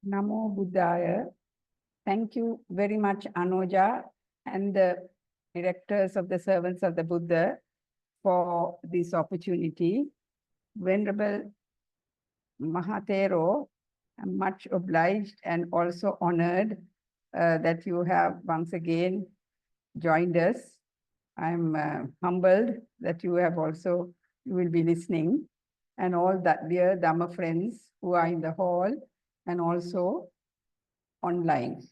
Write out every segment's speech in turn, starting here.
Namo Buddhaya. Thank you very much, Anoja, and the directors of the Servants of the Buddha for this opportunity. Venerable Mahatero, I'm much obliged and also honored that you have once again joined us. I'm humbled that you will be listening, and all that dear Dhamma friends who are in the hall and also online.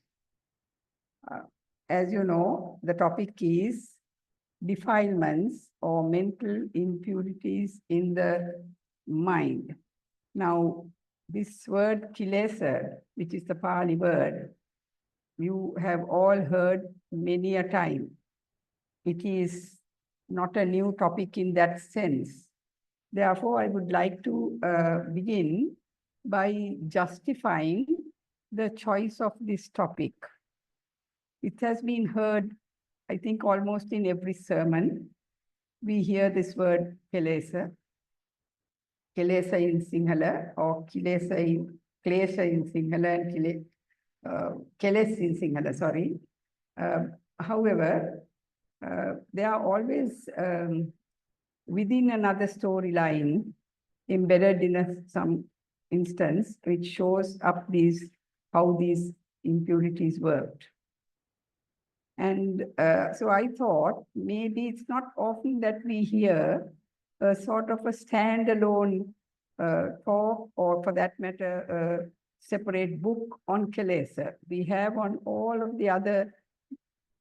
As you know, the topic is defilements or mental impurities in the mind. Now, this word Kilesa, which is the Pali word, you have all heard many a time. It is not a new topic in that sense. Therefore, I would like to begin by justifying the choice of this topic. It has been heard, I think, almost in every sermon. We hear this word Kilesa. Kilesa in Sinhala, or Kilesa in Sinhala, and Keles in Sinhala, sorry. However, they are always within another storyline embedded in some instance which shows up how these impurities worked. And so I thought maybe it's not often that we hear a sort of a standalone talk, or for that matter, a separate book on Kilesa. We have on all of the other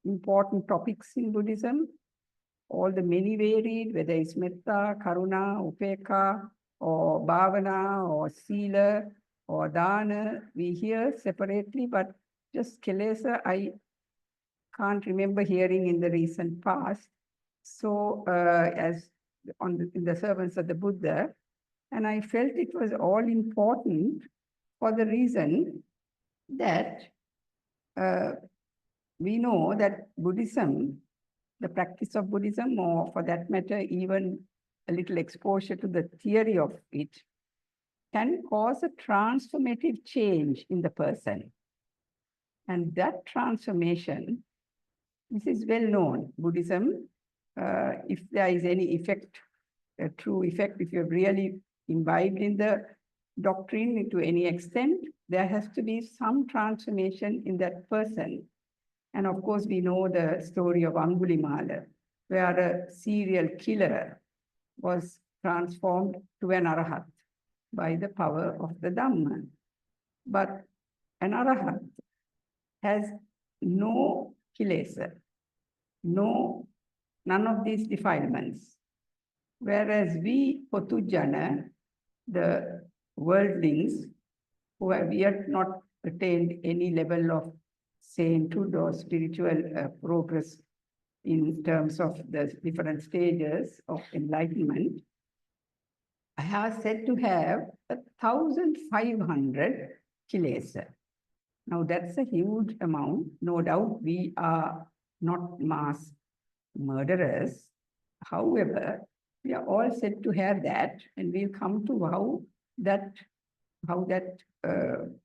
important topics in Buddhism, all the many varied, whether it's metta, karuna, upeka, or bhavana, or sila, or dana, we hear separately, but just Kilesa, I can't remember hearing in the recent past. So in the Servants of the Buddha, and I felt it was all important for the reason that we know that Buddhism, the practice of Buddhism, or for that matter, even a little exposure to the theory of it, can cause a transformative change in the person. And that transformation, this is well known. Buddhism, if there is any effect, a true effect, if you're really imbibed in the doctrine to any extent, there has to be some transformation in that person. And of course, we know the story of Angulimala, where a serial killer was transformed to an arahat by the power of the Dhamma. But an arahat has no kilesa, none of these defilements. Whereas we, Potujana, the worldlings, who have yet not attained any level of sainthood or spiritual progress in terms of the different stages of enlightenment, are said to have 1,500 kilesa. Now that's a huge amount. No doubt we are not mass murderers. However, we are all said to have that, and we'll come to how that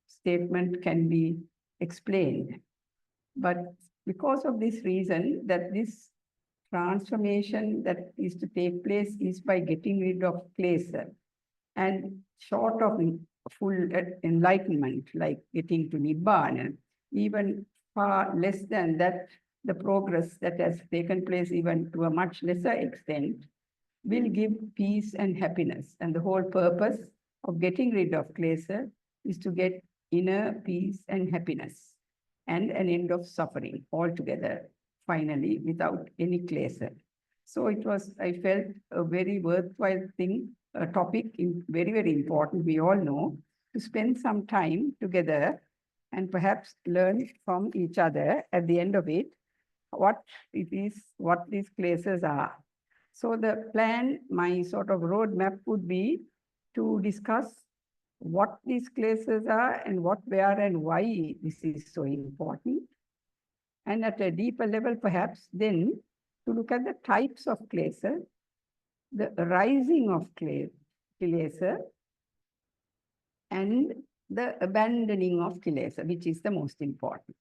statement can be explained. But because of this reason, that this transformation that is to take place is by getting rid of klesa. And short of full enlightenment, like getting to Nibbana, even far less than that, the progress that has taken place even to a much lesser extent will give peace and happiness. And the whole purpose of getting rid of klesa is to get inner peace and happiness and an end of suffering altogether, finally, without any klesa. So I felt a very worthwhile thing, a topic, very, very important, we all know, to spend some time together and perhaps learn from each other at the end of it, what these klesas are. So the plan, my sort of roadmap would be to discuss what these klesas are and what, where, and why this is so important. And at a deeper level, perhaps, then to look at the types of klesa, the rising of kilesa, and the abandoning of Kilesa, which is the most important.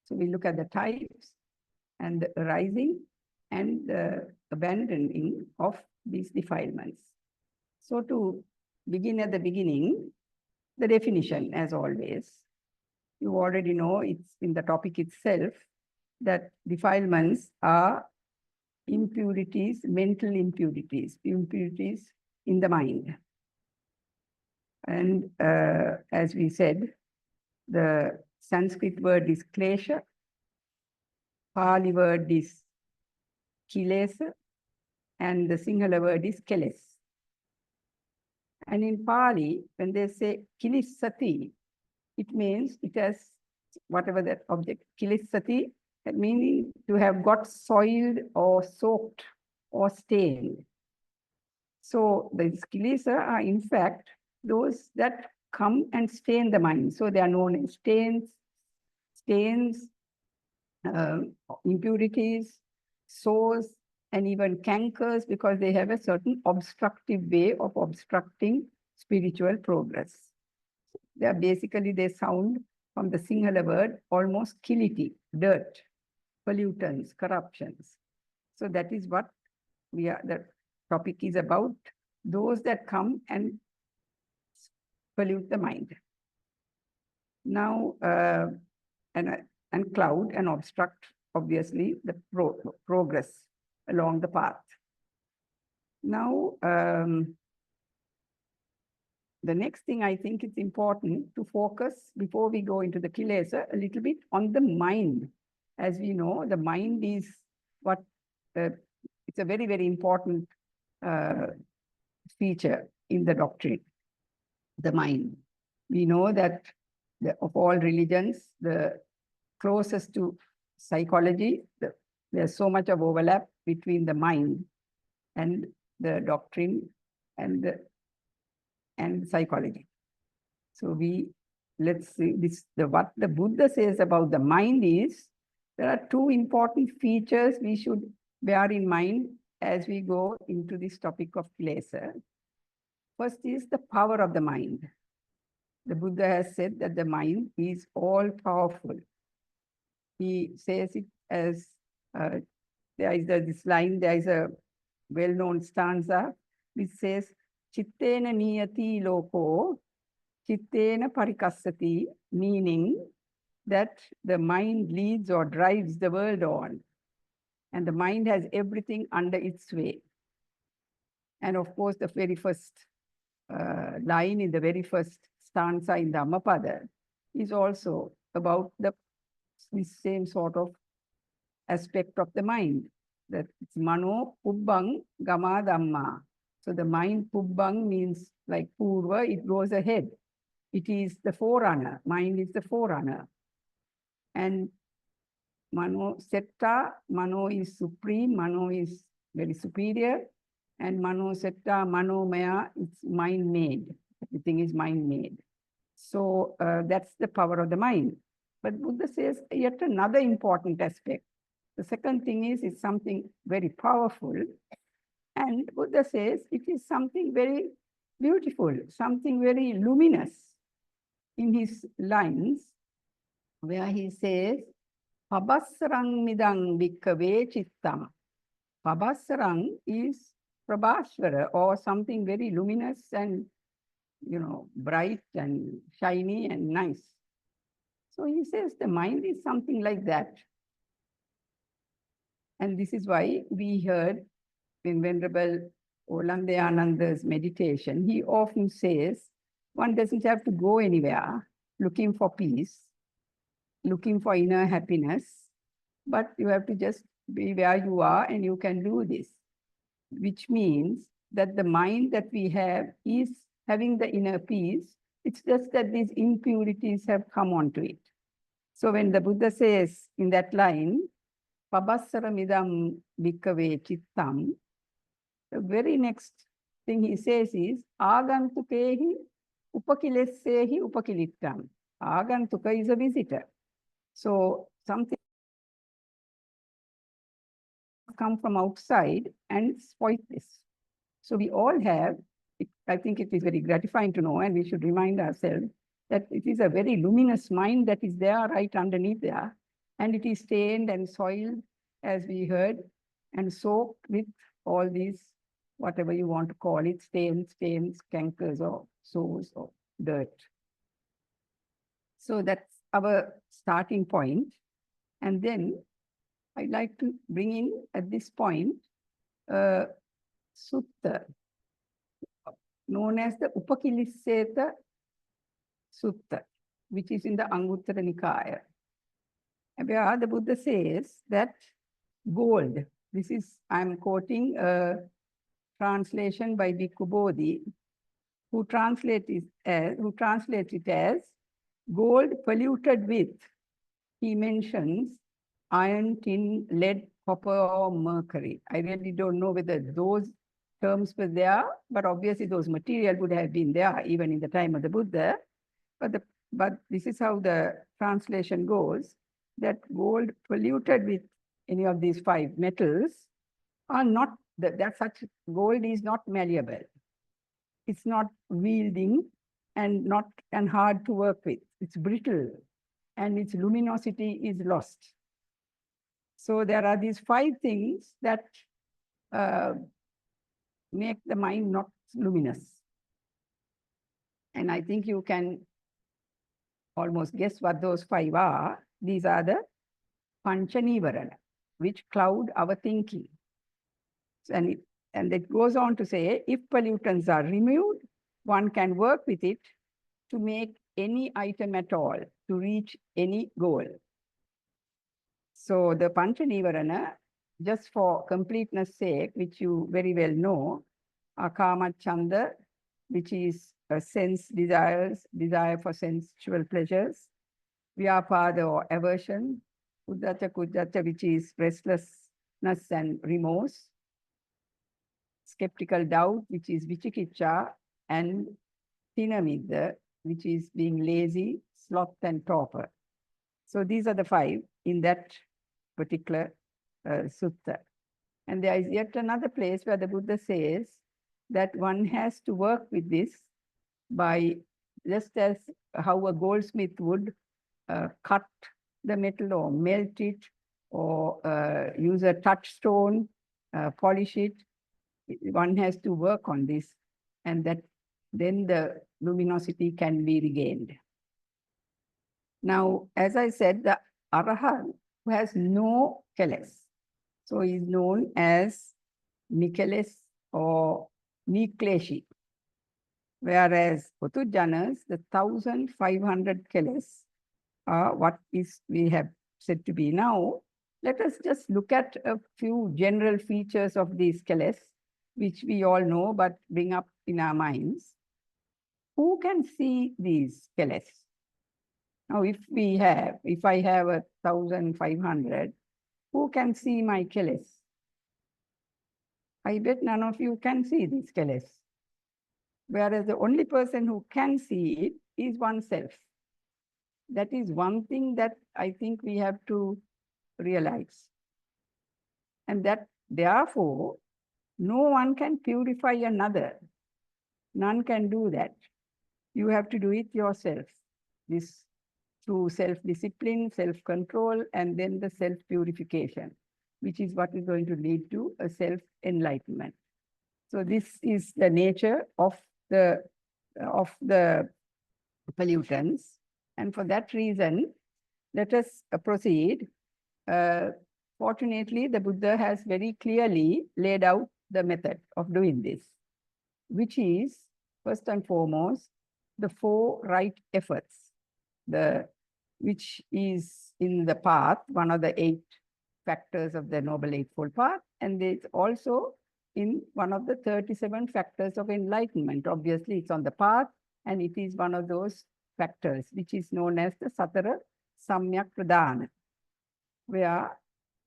So we look at the types and the arising and the abandoning of these defilements. So to begin at the beginning, the definition, as always, you already know it's in the topic itself that defilements are impurities, mental impurities, impurities in the mind. And as we said, the Sanskrit word is klesha, Pali word is kilesa, and the Sinhala word is keles. And in Pali, when they say kilissati, it means it has whatever that object, kilissati, that meaning to have got soiled or soaked or stained. So the kilesa are in fact those that come and stain the mind. So they are known as stains, impurities, sores, and even cankers, because they have a certain obstructive way of obstructing spiritual progress. They are basically, they sound from the Sinhala word almost kiliti, dirt, pollutants, corruptions. So that is what the topic is about, those that come and pollute the mind. Now, and cloud and obstruct, obviously, the progress along the path. Now, the next thing I think it's important to focus, before we go into the Kilesa, a little bit on the mind. As we know, the mind is what, it's a very, very important feature in the doctrine, the mind. We know that of all religions, the closest to psychology, there's so much of overlap between the mind and the doctrine and psychology. So let's see what the Buddha says about the mind is, there are two important features we should bear in mind as we go into this topic of Kilesa. First is the power of the mind. The Buddha has said that the mind is all powerful. He says it as, there is this line, there is a well-known stanza which says, Chittena niyati loko, chittena parikassati, meaning that the mind leads or drives the world on, and the mind has everything under its sway. And of course, the very first line in the very first stanza in the Dhammapada is also about this same sort of aspect of the mind, that it's mano pubbang gama dhamma. So the mind pubbang means like purva, it goes ahead. It is the forerunner. Mind is the forerunner. And mano setta, mano is supreme, mano is very superior. And mano setta, mano maya, it's mind made. Everything is mind made. So that's the power of the mind. But Buddha says yet another important aspect. The second thing is, it's something very powerful. And Buddha says it is something very beautiful, something very luminous in his lines, where he says, Pabassarang midang bhikkave chittam. Pabassarang is Prabhasvara, or something very luminous and, bright and shiny and nice. So he says the mind is something like that. And this is why we heard in Venerable Olandayananda's meditation, he often says, one doesn't have to go anywhere looking for peace, looking for inner happiness, but you have to just be where you are and you can do this, which means that the mind that we have is having the inner peace. It's just that these impurities have come onto it. So when the Buddha says in that line, Pabassaramidam bhikkave chittam, the very next thing he says is, Agantukehi upakilessehi upakilittam. Agantuka is a visitor. So something come from outside and spoil this. So we all have, I think it is very gratifying to know, and we should remind ourselves that it is a very luminous mind that is there right underneath there. And it is stained and soiled, as we heard, and soaked with all these, whatever you want to call it, stains, cankers, or sores, or dirt. So that's our starting point. And then I'd like to bring in at this point sutta, known as the Upakilisseta Sutta, which is in the Anguttara Nikaya, where the Buddha says that gold, this is, I'm quoting a translation by Bhikkhu Bodhi, who translates it as gold polluted with, he mentions iron, tin, lead, copper, or mercury. I really don't know whether those terms were there, but obviously those material would have been there even in the time of the Buddha. But this is how the translation goes, that gold polluted with any of these 5 metals are not, that such gold is not malleable. It's not wielding and hard to work with. It's brittle and its luminosity is lost. So there are these 5 things that make the mind not luminous. And I think you can almost guess what those 5 are. These are the Pancha Nivarana, which cloud our thinking. And it goes on to say, if pollutants are removed, one can work with it to make any item at all, to reach any goal. So the Pancha Nivarana, just for completeness sake, which you very well know, are Kamma Chanda, which is sense desires, desire for sensual pleasures, Vyapada or aversion, Uddhata Kuddhata, which is restlessness and remorse, skeptical doubt, which is Vichikicha, and Tinamidda, which is being lazy, sloth, and torpor. So these are the 5 in that particular sutta. And there is yet another place where the Buddha says that one has to work with this by, just as how a goldsmith would cut the metal or melt it or use a touchstone, polish it. One has to work on this, and that then the luminosity can be regained. Now, as I said, the Arahant who has no keles, so is known as Nikeles or Nikleshi. Whereas Putujanas, the 1,500 keles are what is we have said to be. Now, let us just look at a few general features of these keles, which we all know, but bring up in our minds. Who can see these keles? Now, if I have 1,500, who can see my keles? I bet none of you can see these keles. Whereas the only person who can see it is oneself. That is one thing that I think we have to realize. And that therefore, no one can purify another. None can do that. You have to do it yourself. This through self-discipline, self-control, and then the self-purification, which is what is going to lead to a self-enlightenment. So this is the nature of the pollutants. And for that reason, let us proceed. Fortunately, the Buddha has very clearly laid out the method of doing this, which is, first and foremost, the 4 right efforts, which is in the path, one of the 8 factors of the Noble Eightfold Path, and it's also in one of the 37 factors of enlightenment. Obviously, it's on the path, and it is one of those factors, which is known as the Satara Samyak Pradana, where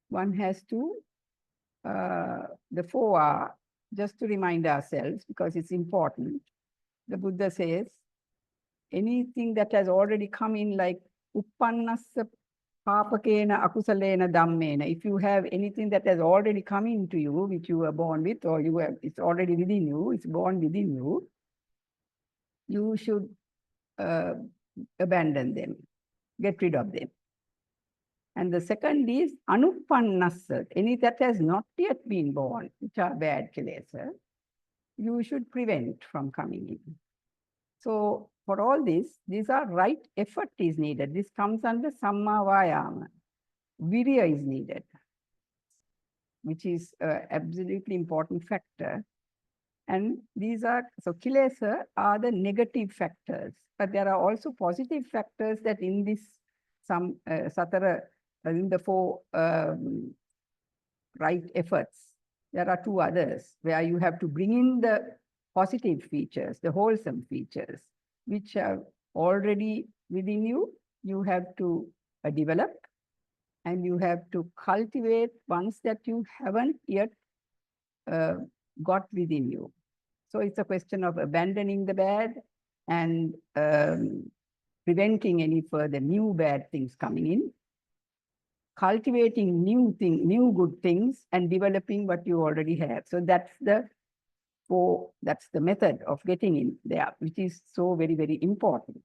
one has to, the 4 are, just to remind ourselves, because it's important, the Buddha says, anything that has already come in, like uppannassa papakena akusalena dhammena, if you have anything that has already come into you, which you were born with, or it's already within you, it's born within you, you should abandon them, get rid of them. And the second is anupannassa, any that has not yet been born, which are bad kilesa, you should prevent from coming in. So for all this, these are right effort is needed. This comes under samma vayama. Virya is needed, which is an absolutely important factor. And these are, so kilesa are the negative factors, but there are also positive factors that in this satara, in the four right efforts, there are two others where you have to bring in the positive features, the wholesome features, which are already within you. You have to develop, and you have to cultivate ones that you haven't yet got within you. So it's a question of abandoning the bad and preventing any further new bad things coming in, cultivating new good things, and developing what you already have. So that's the method of getting in there, which is so very, very important.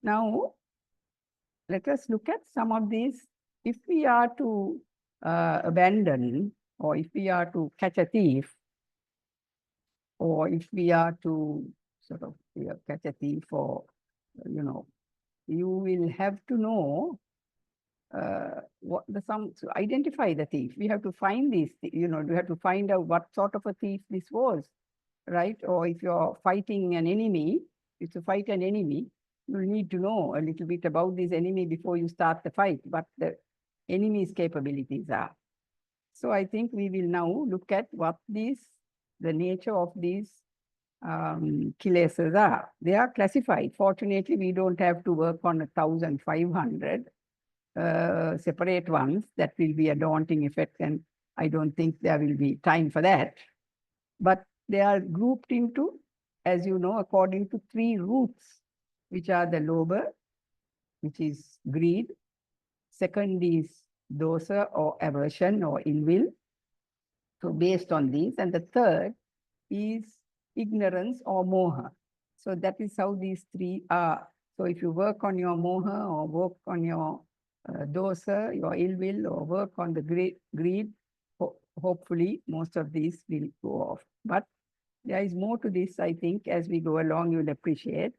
Now, let us look at some of these. If we are to abandon, or if we are to catch a thief, or if we are to sort of catch a thief, or, you will have to know to identify the thief. We have to find these, we have to find out what sort of a thief this was, right? Or if you're fighting an enemy, if to fight an enemy, you need to know a little bit about this enemy before you start the fight, what the enemy's capabilities are. So I think we will now look at what the nature of these kilesas are. They are classified. Fortunately, we don't have to work on 1,500 separate ones. That will be a daunting effect, and I don't think there will be time for that. But they are grouped into, as you know, according to 3 roots, which are the lobha, which is greed. Second is dosa, or aversion, or ill will. So based on these, and the third is ignorance, or moha. So that is how these 3 are. So if you work on your moha, or work on your dosa, your ill will, or work on the greed, hopefully most of these will go off. But there is more to this, I think, as we go along, you'll appreciate.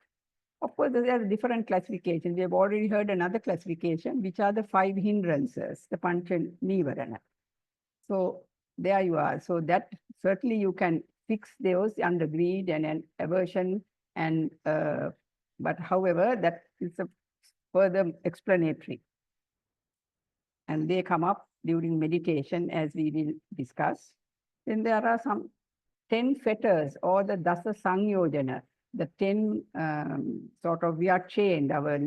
Of course, there are different classifications. We have already heard another classification, which are the 5 hindrances, the pancha nivarana. So there you are. So that certainly you can fix those under greed and aversion, and but however, that is a further explanatory. And they come up during meditation, as we will discuss. Then there are some 10 fetters, or the dasa sangyojana, the 10 we are chained, our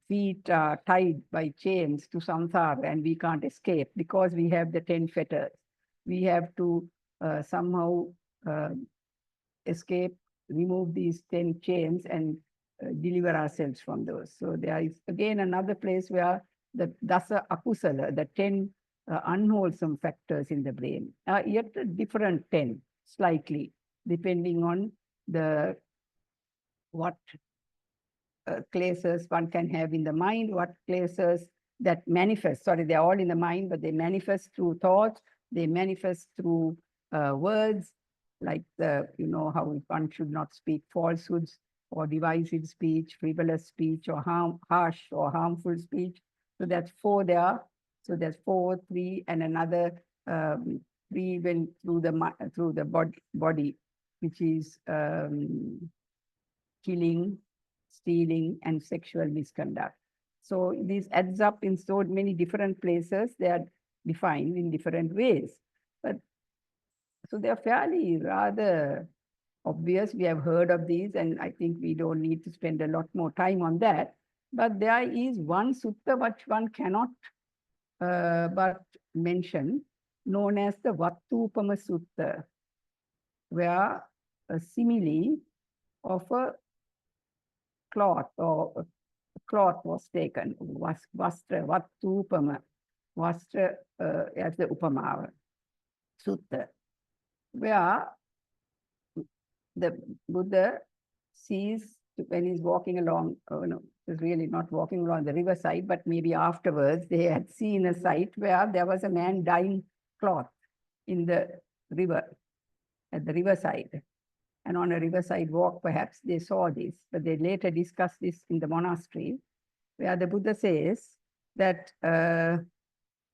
feet are tied by chains to samsara, and we can't escape because we have the 10 fetters. We have to somehow escape, remove these 10 chains, and deliver ourselves from those. So there is again another place where the dasa akusala, the 10 unwholesome factors in the brain, are yet a different 10, slightly, depending on what kilesas one can have in the mind, what kilesas that manifest. Sorry, they're all in the mind, but they manifest through thoughts, they manifest through words, like how one should not speak falsehoods, or divisive speech, frivolous speech, or harsh or harmful speech. So that's 4 there. So there's 4, 3, and another 3 went through the body, which is killing, stealing, and sexual misconduct. So this adds up in so many different places. They are defined in different ways. But so they are fairly rather obvious. We have heard of these, and I think we don't need to spend a lot more time on that. But there is one sutta which one cannot but mention, known as the Vattupama Sutta, where a simile of a cloth, or a cloth was taken, vastra, Vattupama, vastra as the Upamava Sutta, where the Buddha sees when he's walking along, is really not walking along the riverside, but maybe afterwards they had seen a site where there was a man dyeing cloth in the river, at the riverside. And on a riverside walk, perhaps they saw this, but they later discussed this in the monastery, where the Buddha says that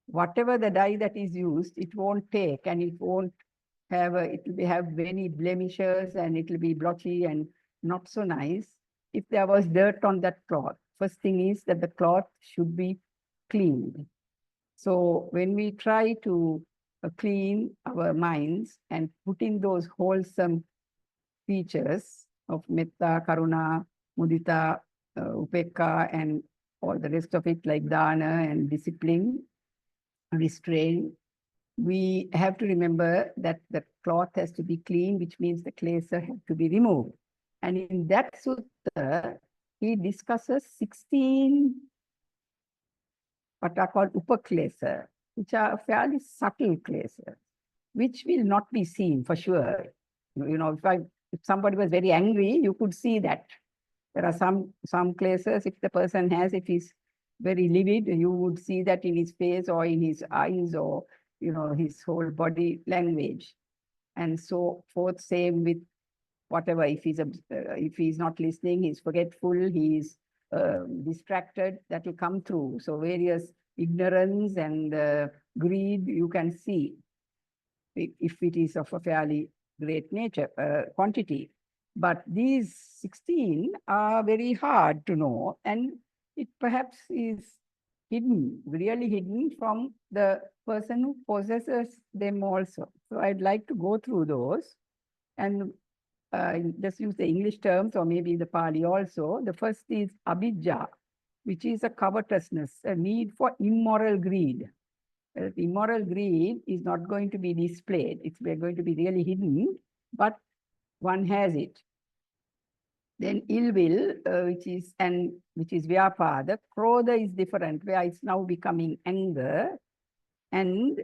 whatever the dye that is used, it won't take, and it won't have, it will have many blemishes, and it will be blotchy and not so nice if there was dirt on that cloth. First thing is that the cloth should be cleaned. So when we try to clean our minds and put in those wholesome features of metta, karuna, mudita, upekka, and all the rest of it, like dana and discipline, restraint, we have to remember that the cloth has to be clean, which means the kilesa have to be removed. And in that sutta, he discusses 16 what are called upakilesa, which are fairly subtle kilesa, which will not be seen for sure. If somebody was very angry, you could see that. There are some kilesas, if the person has, if he's very livid, you would see that in his face or in his eyes or his whole body language. And so forth, same with whatever, if he's not listening, he's forgetful, he's distracted, that will come through. So various ignorance and greed you can see if it is of a fairly great nature, quantity. But these 16 are very hard to know, and it perhaps is hidden, really hidden from the person who possesses them also. So I'd like to go through those and just use the English terms or maybe the Pali also. The first is abhijja, which is a covetousness, a need for immoral greed. Immoral greed is not going to be displayed. It's going to be really hidden, but one has it. Then ill will, which is vyapada. Krodha is different, where it's now becoming anger. And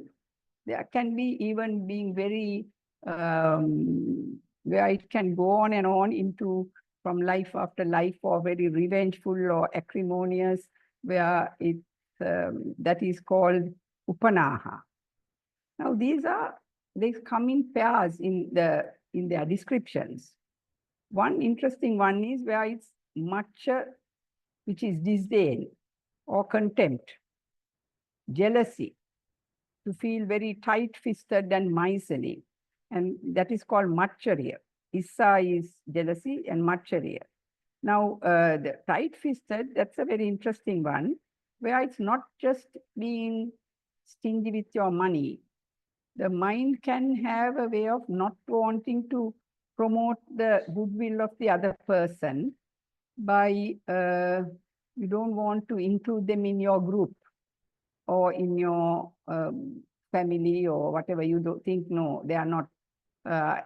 there can be even being very, where it can go on and on into from life after life, or very revengeful or acrimonious, where it that is called upanaha. Now they come in pairs in their descriptions. One interesting one is where it's macha, which is disdain or contempt, jealousy, to feel very tight-fisted and miserly, and that is called matcharya. Issa is jealousy and matcharya. Now, the tight-fisted, that's a very interesting one, where it's not just being stingy with your money. The mind can have a way of not wanting to promote the goodwill of the other person by, you don't want to include them in your group or in your family or whatever. You don't think, no, they are not,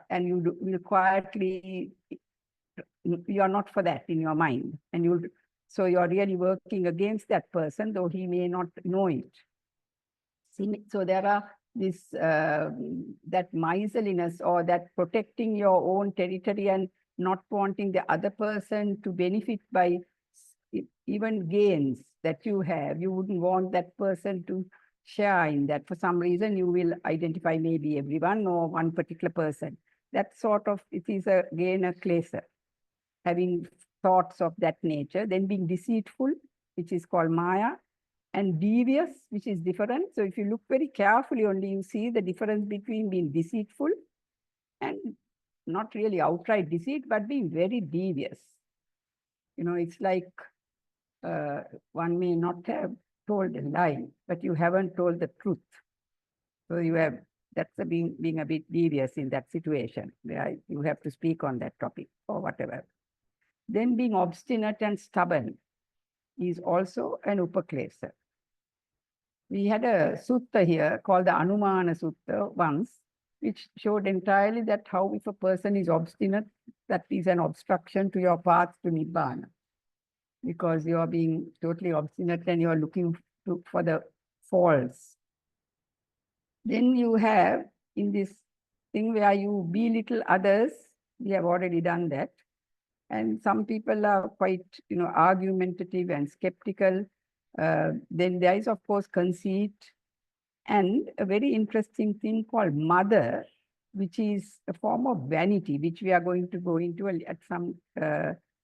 and you will quietly, you are not for that in your mind. And so you're really working against that person, though he may not know it. So there are this, that miserliness or that protecting your own territory and not wanting the other person to benefit by even gains that you have. You wouldn't want that person to share in that. For some reason, you will identify maybe everyone or one particular person. That sort of, it is again a kilesa, having thoughts of that nature. Then being deceitful, which is called maya, and devious, which is different. So if you look very carefully only, you see the difference between being deceitful and not really outright deceit, but being very devious. It's like one may not have told a lie, but you haven't told the truth. So that's being a bit devious in that situation, where you have to speak on that topic or whatever. Then being obstinate and stubborn is also an upakilesa. We had a sutta here called the Anumana Sutta once, which showed entirely that how if a person is obstinate, that is an obstruction to your path to Nibbana, because you are being totally obstinate and you are looking for the false. Then you have in this thing where you belittle others, we have already done that. And some people are quite, argumentative and skeptical. Then there is, of course, conceit, and a very interesting thing called mother, which is a form of vanity, which we are going to go into at some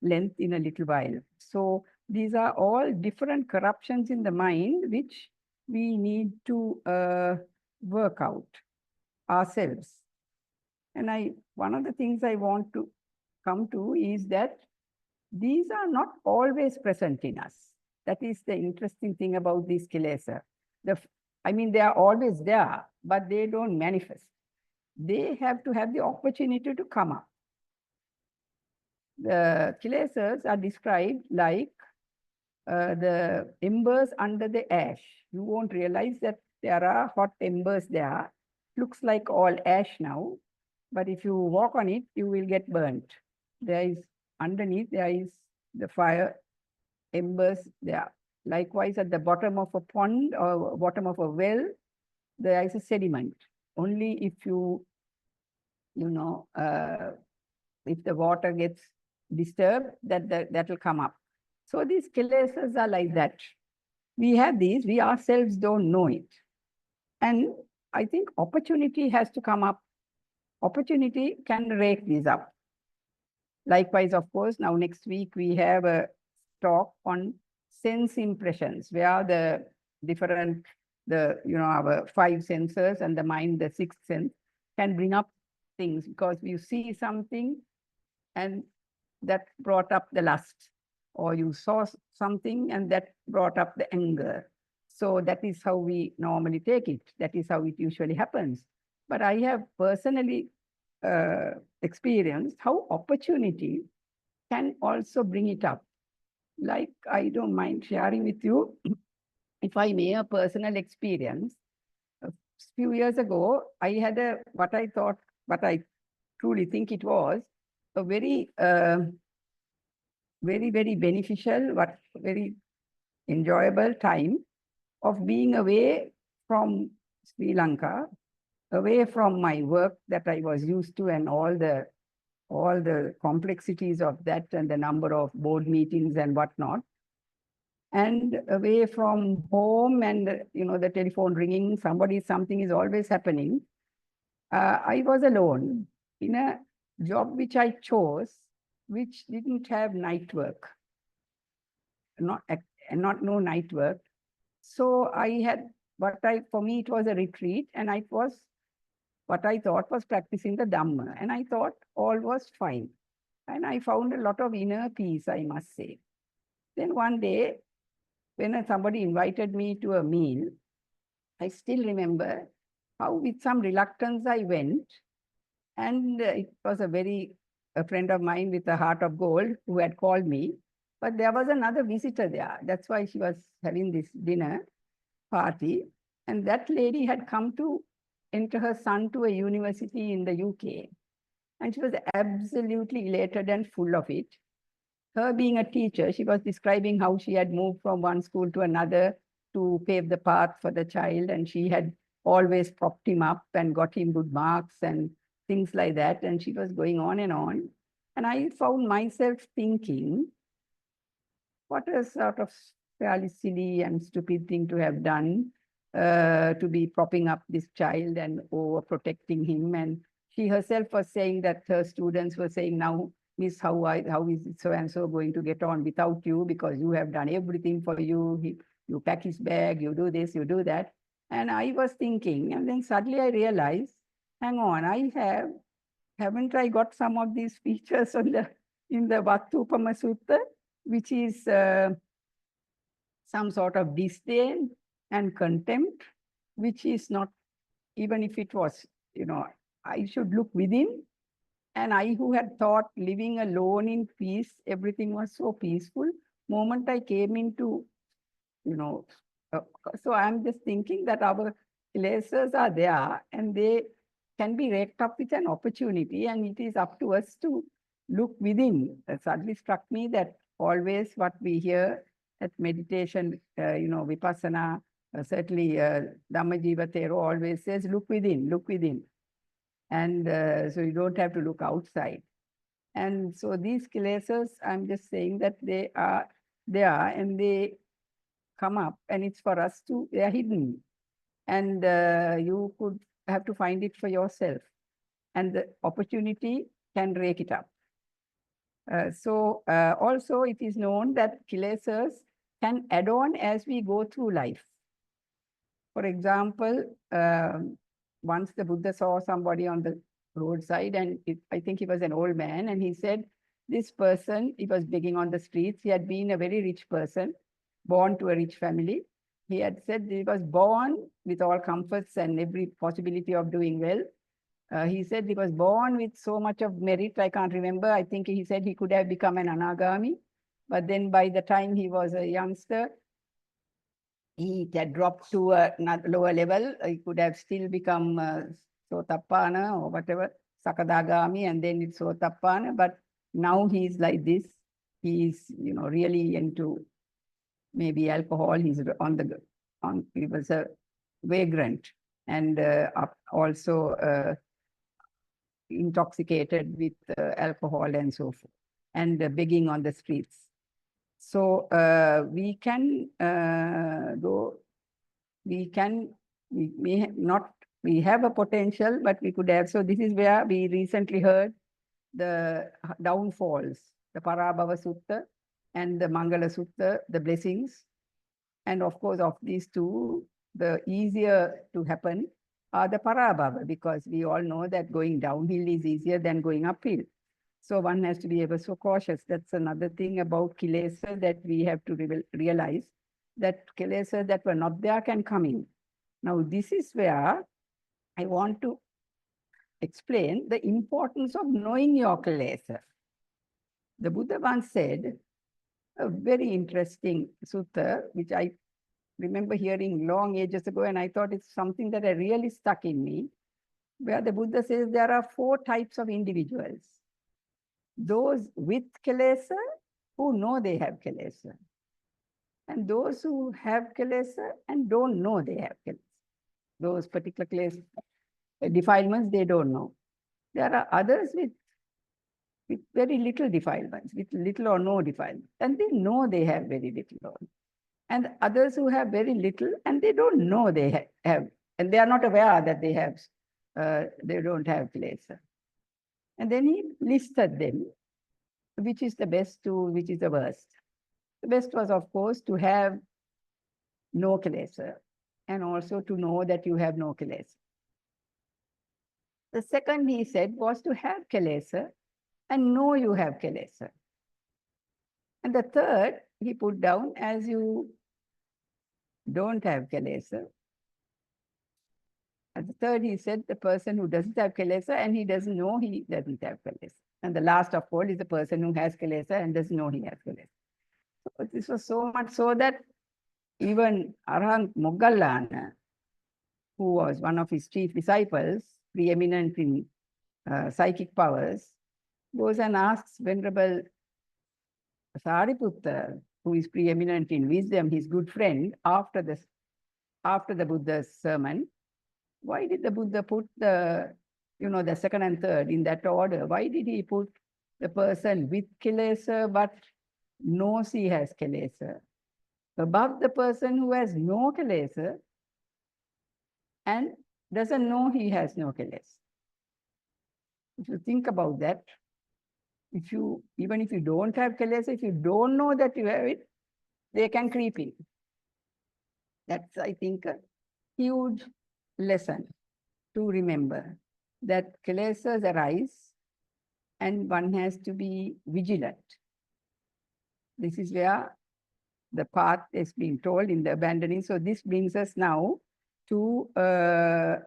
length in a little while. So these are all different corruptions in the mind, which we need to work out ourselves. And one of the things I want to come to is that these are not always present in us. That is the interesting thing about these kilesa. They are always there, but they don't manifest. They have to have the opportunity to come up. The kilesas are described like the embers under the ash. You won't realize that there are hot embers there. Looks like all ash now, but if you walk on it, you will get burnt. Underneath, there is the fire embers there. Likewise, at the bottom of a pond or bottom of a well, there is a sediment. Only if if the water gets disturbed, that will come up. So these kilesas are like that. We have these, we ourselves don't know it. And I think opportunity has to come up. Opportunity can rake these up. Likewise, of course, now next week we have a talk on sense impressions, where the different, our five senses and the mind, the sixth sense, can bring up things, because you see something and that brought up the lust, or you saw something and that brought up the anger. So that is how we normally take it. That is how it usually happens. But I have personally experienced how opportunity can also bring it up. Like, I don't mind sharing with you, if I may, a personal experience. A few years ago, I had what I truly think it was, a very, very beneficial, very enjoyable time of being away from Sri Lanka, away from my work that I was used to, and all the complexities of that, and the number of board meetings and whatnot, and away from home, and the telephone ringing, something is always happening. I was alone in a job which I chose, which didn't have night work, no night work. So I had for me it was a retreat, and what I thought was practicing the Dhamma, and I thought all was fine. And I found a lot of inner peace, I must say. Then one day, when somebody invited me to a meal, I still remember how with some reluctance I went, and it was a friend of mine with a heart of gold who had called me, but there was another visitor there. That's why she was having this dinner party, and that lady had come to enter her son to a university in the UK, and she was absolutely elated and full of it. Her being a teacher, she was describing how she had moved from one school to another to pave the path for the child, and she had always propped him up and got him good marks and things like that, and she was going on. And I found myself thinking, what a sort of fairly silly and stupid thing to have done, to be propping up this child and overprotecting him. And she herself was saying that her students were saying, now, Miss, how is so-and-so going to get on without you, because you have done everything for you. You pack his bag, you do this, you do that. And I was thinking, and then suddenly I realized, hang on, haven't I got some of these features in the Vattupama Sutta, which is some sort of disdain and contempt, which is not, even if it was, I should look within. And I, who had thought living alone in peace, everything was so peaceful, moment I came into, so I'm just thinking that our kilesas are there, and they can be raked up with an opportunity, and it is up to us to look within. It suddenly struck me that always what we hear at meditation, Vipassana, certainly Dhammajiva Thero always says, look within, look within. And so you don't have to look outside. And so these kilesas, I'm just saying that they are there and they come up, and it's for us to, they are hidden. And you could have to find it for yourself. And the opportunity can rake it up. Also it is known that kilesas can add on as we go through life. For example, once the Buddha saw somebody on the roadside, and I think he was an old man, and he said, this person, he was begging on the streets. He had been a very rich person, born to a rich family. He had said he was born with all comforts and every possibility of doing well. He said he was born with so much of merit, I can't remember. I think he said he could have become an anagami. But then by the time he was a youngster, he had dropped to a lower level. He could have still become Sotappana or whatever, Sakadagami, and then it's Sotappana. But now he's like this. He's, really into maybe alcohol. He's he was a vagrant and also intoxicated with alcohol and so forth, and begging on the streets. So we can go, we have a potential, but we could have. So this is where we recently heard the downfalls, the Parabhava Sutta and the Mangala Sutta, the blessings. And of course, of these two, the easier to happen are the Parabhava, because we all know that going downhill is easier than going uphill. So one has to be ever so cautious. That's another thing about Kilesa that we have to realize, that Kilesa that were not there can come in. Now, this is where I want to explain the importance of knowing your Kilesa. The Buddha once said a very interesting sutta, which I remember hearing long ages ago, and I thought it's something that really stuck in me, where the Buddha says there are 4 types of individuals. Those with Kilesa who know they have Kilesa, and those who have Kilesa and don't know they have Kilesa. Those particular defilements they don't know. There are others with very little defilements, with little or no defilements, and they know they have very little or no. And others who have very little and they don't know they have, and they are not aware that they have, they don't have Kilesa. And then he listed them, which is the best to which is the worst. The best was, of course, to have no Kilesa, and also to know that you have no Kilesa. The second, he said, was to have Kilesa and know you have Kilesa. And the third, he put down as you don't have Kilesa. And the third, he said, the person who doesn't have Kilesa and he doesn't know he doesn't have Kilesa. And the last of all is the person who has Kilesa and doesn't know he has Kilesa. So this was so much so that even Arahant Moggallana, who was one of his chief disciples, preeminent in psychic powers, goes and asks Venerable Sariputta, who is preeminent in wisdom, his good friend, after the Buddha's sermon, why did the Buddha put the second and third in that order? Why did he put the person with Kilesa but knows he has Kilesa above the person who has no Kilesa and doesn't know he has no Kilesa? If you think about that, even if you don't have Kilesa, if you don't know that you have it, they can creep in. That's, I think, a huge lesson to remember, that Kilesas arise and one has to be vigilant. This is where the path is being told in the abandoning. So this brings us now to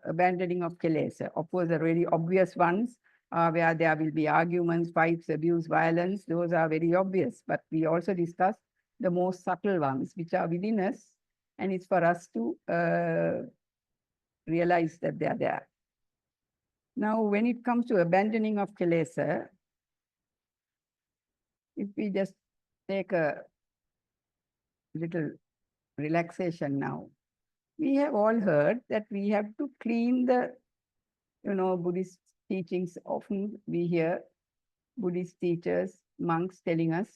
abandoning of Kilesa. Of course, the really obvious ones are where there will be arguments, fights, abuse, violence. Those are very obvious. But we also discuss the most subtle ones, which are within us. And it's for us to realize that they are there. Now, when it comes to abandoning of Kilesa, if we just take a little relaxation now, we have all heard that we have to clean the, Buddhist teachings. Often we hear Buddhist teachers, monks telling us,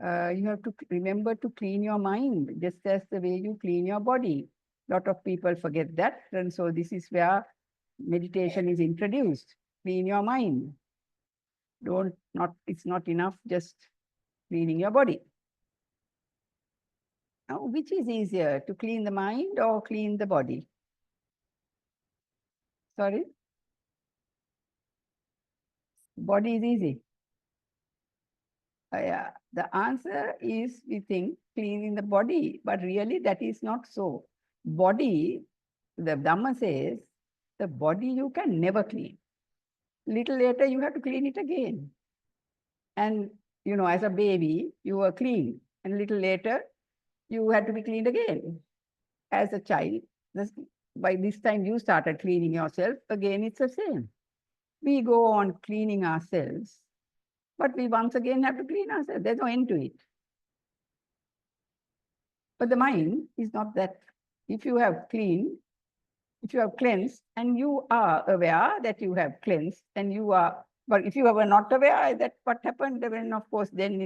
you have to remember to clean your mind, just as the way you clean your body. A lot of people forget that. And so this is where meditation is introduced. Clean your mind. It's not enough just cleaning your body. Now, which is easier, to clean the mind or clean the body? Sorry? Body is easy. Yeah. The answer is, we think, cleaning the body, but really that is not so. Body, the Dhamma says, the body you can never clean. Little later, you have to clean it again. And, as a baby, you were clean. And little later, you had to be cleaned again. As a child, by this time you started cleaning yourself, again it's the same. We go on cleaning ourselves, but we once again have to clean ourselves. There's no end to it. But the mind is not that. If you have cleansed, and you are aware that you have cleansed, and but if you were not aware that what happened, then of course, then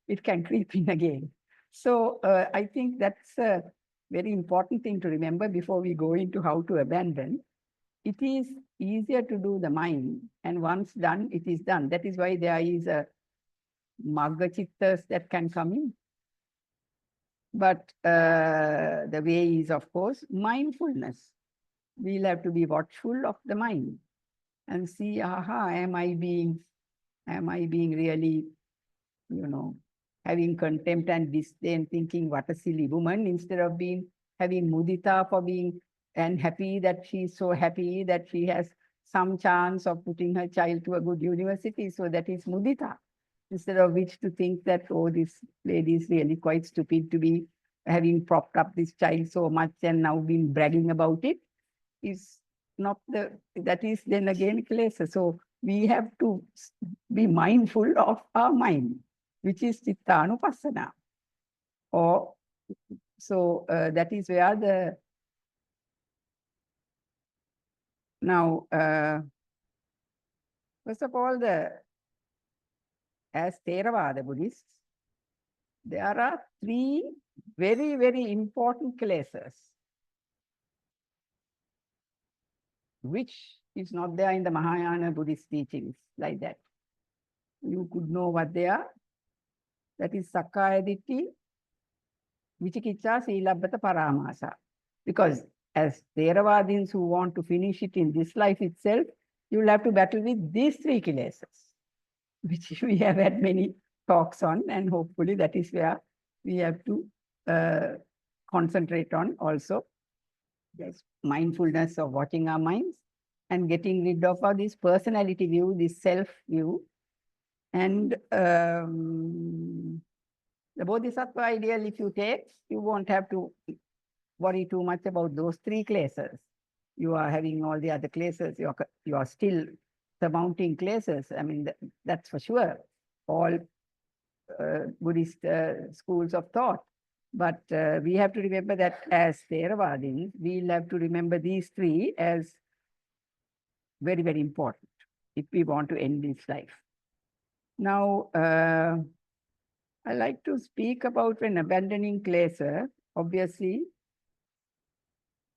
it can creep in again. So I think that's a very important thing to remember before we go into how to abandon. It is easier to do the mind, and once done, it is done. That is why there is a Magga Chittas that can come in. But the way is, of course, mindfulness. We'll have to be watchful of the mind and see, am I being really, having contempt and disdain, thinking what a silly woman, instead of having mudita for being, and happy that she's so happy that she has some chance of putting her child to a good university. So that is mudita. Instead of which to think that, oh, this lady is really quite stupid to be having propped up this child so much and now been bragging about it, is not that is then again Kilesa. So we have to be mindful of our mind, which is Chittanupassana. So that is where now, first of all, as Theravada Buddhists, there are 3 very, very important Kilesas, which is not there in the Mahayana Buddhist teachings like that. You could know what they are. That is Sakkaya Ditthi, Vicikicca, Silabbata, Paramasa. Because as Theravadins who want to finish it in this life itself, you will have to battle with these 3 Kilesas, which we have had many talks on, and hopefully that is where we have to concentrate on also. Yes, mindfulness of watching our minds and getting rid of this personality view, this self view. And the Bodhisattva ideal, if you take, you won't have to worry too much about those 3 Kilesas. You are having all the other Kilesas, you are still surmounting Kilesas. I mean, that's for sure. All Buddhist schools of thought. But we have to remember that as Theravadins, we'll have to remember these 3 as very, very important if we want to end this life. Now, I like to speak about when abandoning Kilesa. Obviously,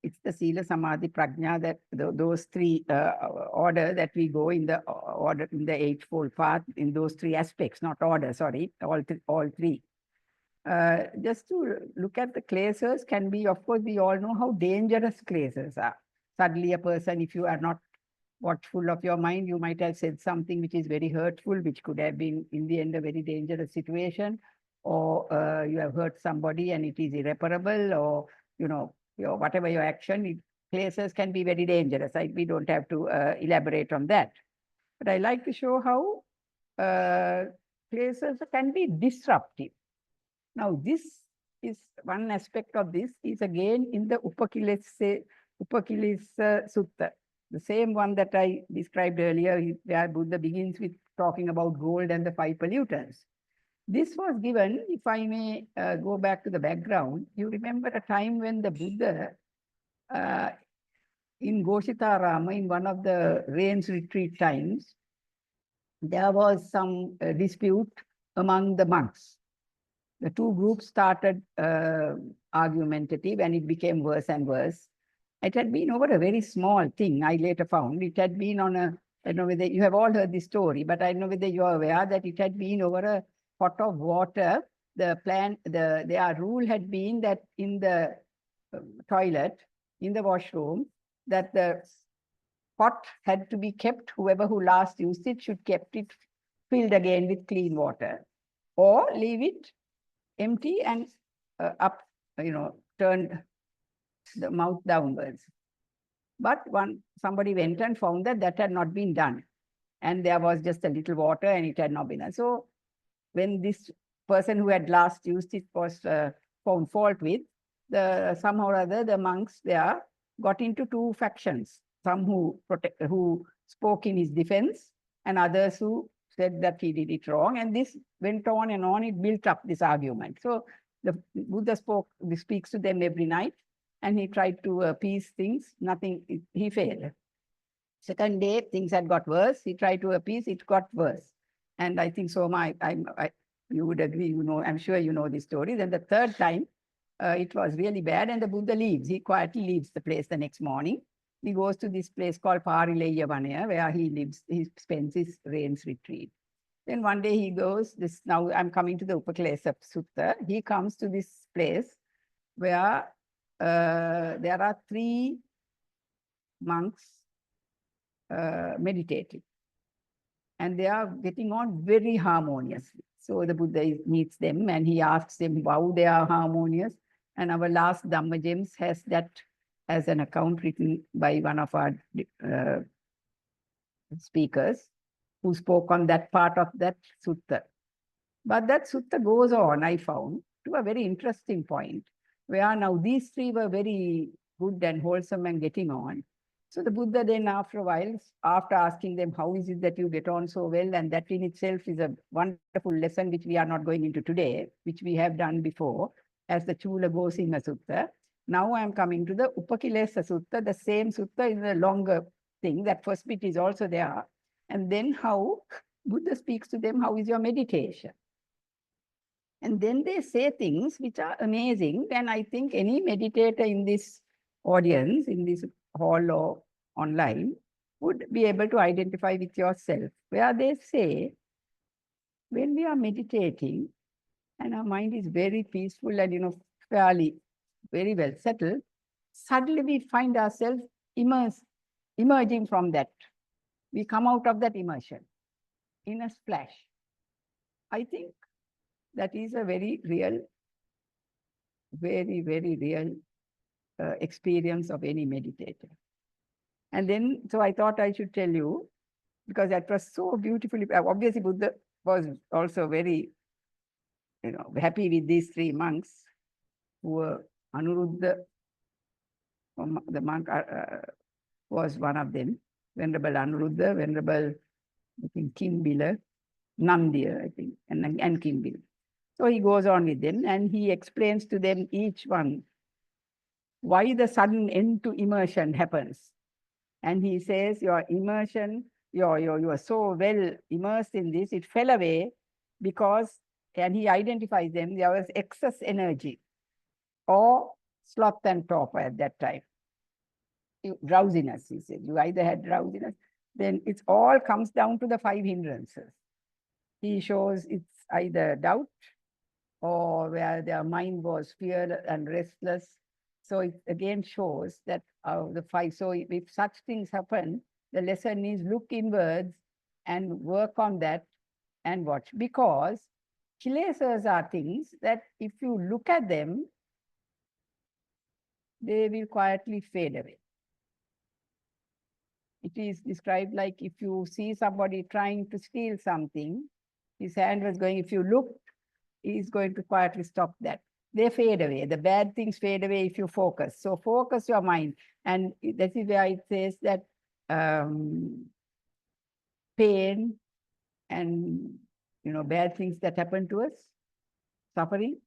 it's the Sila, Samadhi, Prajna, that those 3 order that we go in the order in the Eightfold Path, in those 3 aspects, not order, sorry, all 3. Just to look at the Kilesas can be, of course, we all know how dangerous Kilesas are. Suddenly a person, if you are not watchful of your mind, you might have said something which is very hurtful, which could have been in the end a very dangerous situation, or you have hurt somebody and it is irreparable, or whatever your action, Kilesas can be very dangerous. We don't have to elaborate on that. But I like to show how Kilesas can be disruptive. Now, this is one aspect of this is again in the Upakilesa Sutta, the same one that I described earlier, where Buddha begins with talking about gold and the 5 pollutants. This was given, if I may go back to the background, you remember a time when the Buddha in Goshitarama, in one of the rains retreat times, there was some dispute among the monks. The two groups started argumentative, and it became worse and worse. It had been over a very small thing, I later found. It had been on a, I don't know whether you have all heard this story, but I don't know whether you are aware that it had been over a pot of water. Their rule had been that in the toilet, in the washroom, that the pot had to be kept, whoever who last used it should kept it filled again with clean water, or leave it empty and up, turned the mouth downwards. But somebody went and found that that had not been done. And there was just a little water and it had not been done. So when this person who had last used it was found fault with, somehow or other, the monks there got into two factions. Some who spoke in his defense, and others who said that he did it wrong. And this went on and on. It built up this argument. So the Buddha speaks to them every night, and he tried to appease things. Nothing, he failed. Second day, things had got worse. He tried to appease, it got worse. And I think, Soma, you would agree, I'm sure you know this story. Then the third time, it was really bad, and the Buddha leaves. He quietly leaves the place the next morning. He goes to this place called Parileya Vanaya, where he lives, he spends his rains retreat. Then one day he goes, now I'm coming to the Kilesa Sutta. He comes to this place where there are 3 monks meditating. And they are getting on very harmoniously. So the Buddha meets them and he asks them how they are harmonious. And our last Dhamma Gems has that as an account written by one of our speakers who spoke on that part of that sutta. But that sutta goes on, I found, to a very interesting point, where now these 3 were very good and wholesome and getting on. So the Buddha then after a while, after asking them, how is it that you get on so well? And that in itself is a wonderful lesson, which we are not going into today, which we have done before, as the Chula Gosinga Sutta. Now I am coming to the Upakilesa Sutta, the same sutta is a longer thing. That first bit is also there. And then how Buddha speaks to them, how is your meditation? And then they say things which are amazing. And I think any meditator in this audience, in this hall or online, would be able to identify with yourself, where they say, when we are meditating and our mind is very peaceful and, fairly, very well settled, suddenly we find ourselves emerging from that. We come out of that immersion in a splash. I think that is a very real, very, very real experience of any meditator. And then, so I thought I should tell you, because that was so beautifully, obviously Buddha was also very, happy with these 3 monks who were Anuruddha, the monk was one of them, Venerable Anuruddha, Venerable, I think, Kimbila, Nandiya, I think, and Kimbila. So he goes on with them and he explains to them each one why the sudden end to immersion happens. And he says, your immersion, you are so well immersed in this, it fell away because, and he identifies them, there was excess energy or sloth and torpor at that time. Drowsiness, he said. You either had drowsiness, then it all comes down to the 5 hindrances. He shows it's either doubt or where their mind was fear and restless. So it again shows that the 5. So if such things happen, the lesson is look inwards and work on that and watch. Because kilesas are things that if you look at them, they will quietly fade away. It is described like if you see somebody trying to steal something, his hand was going, if you look, he is going to quietly stop that. They fade away. The bad things fade away if you focus. So focus your mind. And that is where it says that pain and bad things that happen to us, suffering,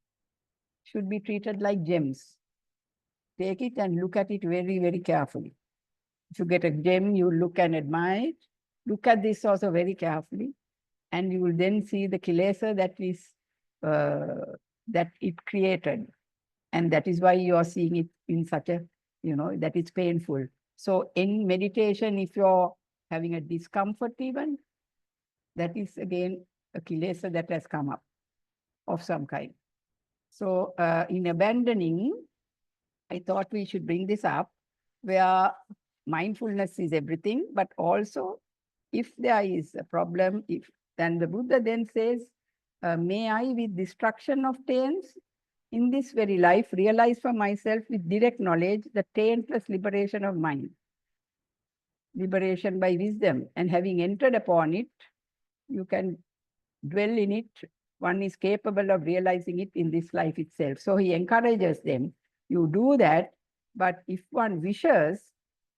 should be treated like gems. Take it and look at it very, very carefully. If you get a gem, you look and admire it. Look at this also very carefully. and you will then see the Kilesa that it created. And that is why you are seeing it in such a, that is painful. So in meditation, if you're having a discomfort even, that is again a Kilesa that has come up of some kind. So in abandoning, I thought we should bring this up, where mindfulness is everything, but also if there is a problem, then the Buddha then says, may I with destruction of taints in this very life realize for myself with direct knowledge the taintless liberation of mind, liberation by wisdom, and having entered upon it, you can dwell in it. One is capable of realizing it in this life itself. So he encourages them, you do that, but if one wishes,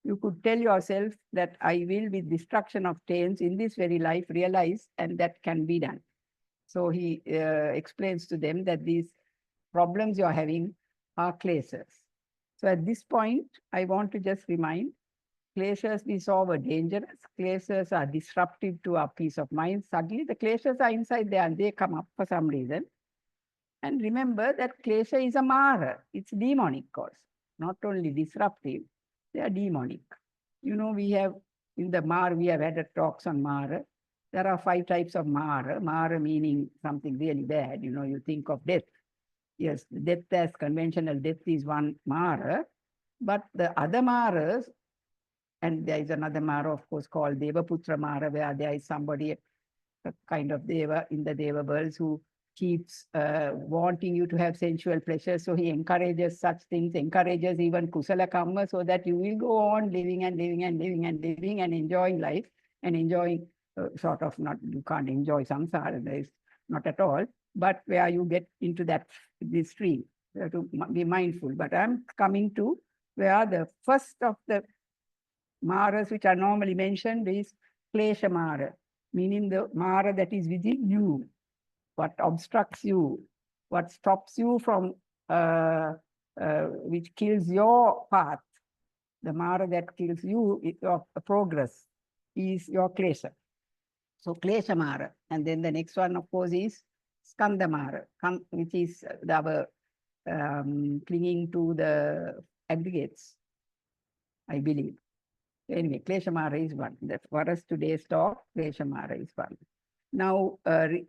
you could tell yourself that I will with destruction of taints in this very life realize, and that can be done. So he explains to them that these problems you're having are kleshas. So at this point, I want to just remind, kleshas we saw were dangerous. Kleshas are disruptive to our peace of mind. Suddenly the kleshas are inside there and they come up for some reason. And remember that klesha is a mara. It's demonic cause. Not only disruptive, they are demonic. We have, in the mara, we have had talks on mara. There are 5 types of mara. Mara meaning something really bad. You think of death. Yes, death as conventional death is one mara. But the other maras, and there is another Mara, of course, called Devaputra Mara, where there is somebody, a kind of Deva in the Deva worlds, who keeps wanting you to have sensual pleasure. So he encourages such things, encourages even Kusala Kamma, so that you will go on living and living and living and living and enjoying life and enjoying sort of not, you can't enjoy samsara, there is not at all, but where you get into this stream. You have to be mindful. But I'm coming to where the first of the maras which are normally mentioned is klesha mara, meaning the mara that is within you, what obstructs you, what stops you from, which kills your path. The mara that kills you, your progress, is your klesha. So klesha mara. And then the next one, of course, is skanda mara, which is our clinging to the aggregates, I believe. Anyway, klesha mara is one. That for us today's talk, klesha mara is one. Now, I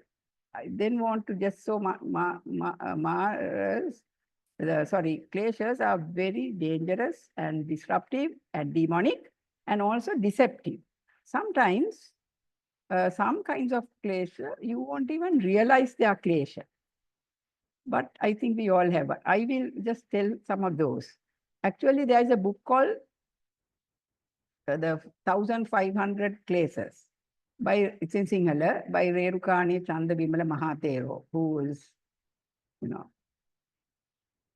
then want to just so kleshas are very dangerous and disruptive and demonic and also deceptive. Sometimes, some kinds of klesha, you won't even realize they are klesha. But I think we all have. I will just tell some of those. Actually, there is a book called The 1500 Kleshas. It's in Sinhala, by Rerukani Chandabimala Mahatero, who is,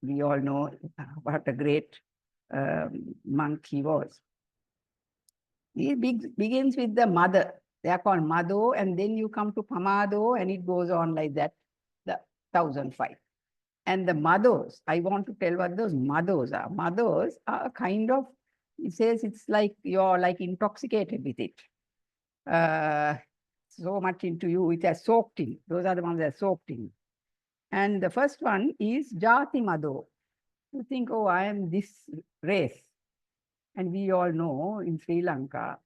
we all know what a great monk he was. He begins with the mother. They are called Madho, and then you come to Pamado, and it goes on like that, the 1005. And the madhos, I want to tell what those madhos are. Madhos are a kind of, it says it's like you're like intoxicated with it. So much into you, it has soaked in. Those are the ones that are soaked in. And the first one is Jati Madho. You think, oh, I am this race. And we all know in Sri Lanka